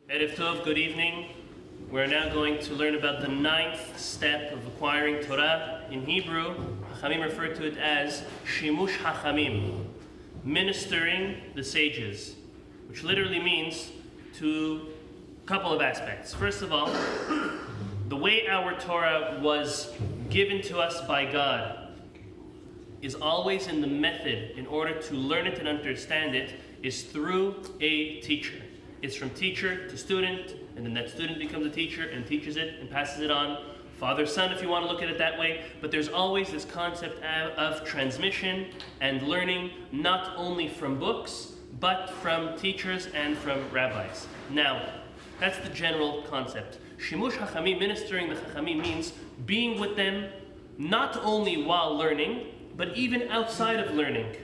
Erev Tov, good evening. We're now going to learn about the 9th step of acquiring Torah. In Hebrew, Chachamim refer to it as Shimush Hachamim, ministering the sages, which literally means a couple of aspects. First of all, the way our Torah was given to us by God is always in the method, in order to learn it and understand it, is through a teacher. It's from teacher to student, and then that student becomes a teacher and teaches it and passes it on. Father, son, if you want to look at it that way. But there's always this concept of transmission and learning, not only from books, but from teachers and from rabbis. Now, that's the general concept. Shimush Hachamim, ministering the Chachamim, means being with them not only while learning, but even outside of learning.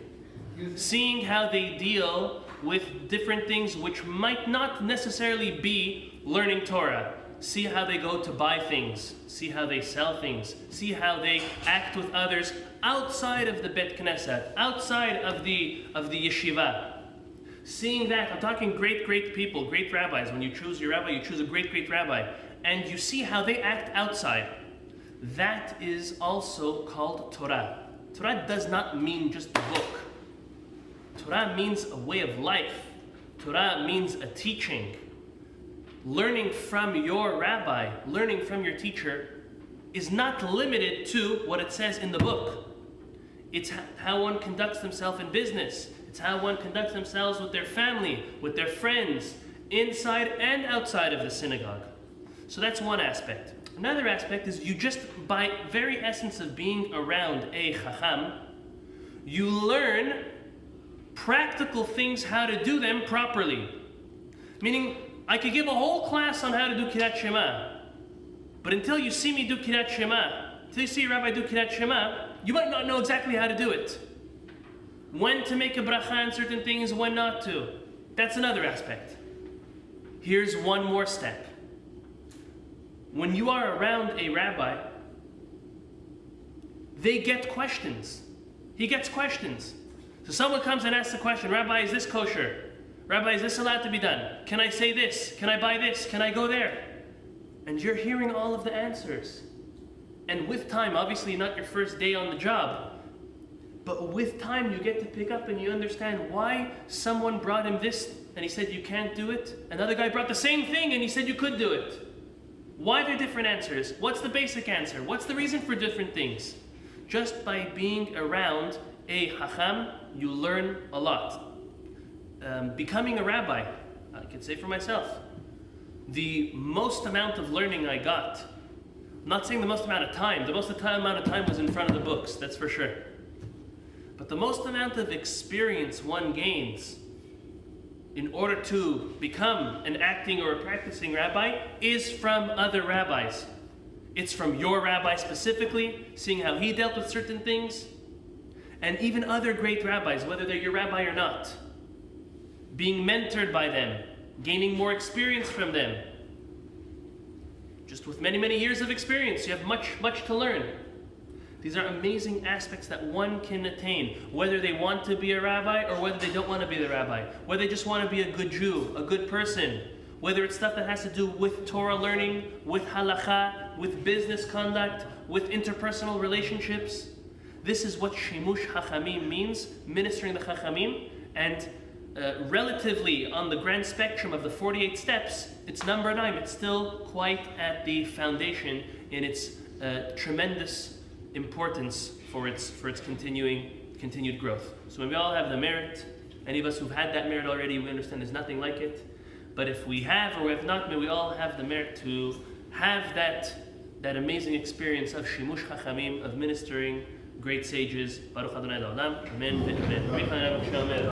Seeing how they deal with different things which might not necessarily be learning Torah. See how they go to buy things. See how they sell things. See how they act with others outside of the Bet Knesset, outside of the yeshiva. Seeing that, I'm talking great people, great rabbis. When you choose your rabbi, you choose a great rabbi. And you see how they act outside. That is also called Torah. Torah does not mean just a book. Torah means a way of life. Torah means a teaching. Learning from your rabbi, learning from your teacher, is not limited to what it says in the book. It's how one conducts themselves in business. It's how one conducts themselves with their family, with their friends, inside and outside of the synagogue. So that's one aspect. Another aspect is you just, by very essence of being around a chacham, you learn practical things, how to do them properly. Meaning, I could give a whole class on how to do Kirat Shema, but until you see me do Kirat Shema, until you see a rabbi do Kirat Shema, you might not know exactly how to do it. When to make a bracha on certain things, when not to. That's another aspect. Here's one more step. When you are around a rabbi, they get questions. He gets questions. So someone comes and asks a question, Rabbi, is this kosher? Rabbi, is this allowed to be done? Can I say this? Can I buy this? Can I go there? And you're hearing all of the answers. And with time, obviously not your first day on the job, but with time you get to pick up and you understand why someone brought him this and he said you can't do it. Another guy brought the same thing and he said you could do it. Why they're different answers? What's the basic answer? What's the reason for different things? Just by being around a chacham, you learn a lot. Becoming a rabbi, I can say for myself, the most amount of learning I got, I'm not saying the most amount of time, the most amount of time was in front of the books, that's for sure. But the most amount of experience one gains in order to become an acting or a practicing rabbi is from other rabbis. It's from your rabbi specifically, seeing how he dealt with certain things, and even other great rabbis, whether they're your rabbi or not. Being mentored by them, gaining more experience from them. Just with many years of experience, you have much to learn. These are amazing aspects that one can attain, whether they want to be a rabbi or whether they don't want to be the rabbi, whether they just want to be a good Jew, a good person, whether it's stuff that has to do with Torah learning, with halacha, with business conduct, with interpersonal relationships. This is what Shimush Hachamim means, ministering the Chachamim, and relatively on the grand spectrum of the 48 steps, it's number 9. It's still quite at the foundation in its tremendous importance for its continued growth. So when we all have the merit, any of us who've had that merit already, we understand there's nothing like it. But if we have or we have not, may we all have the merit to have that amazing experience of Shimush Hachamim, of ministering great sages. Baruch Adonai L'Olam. Amen. Amen.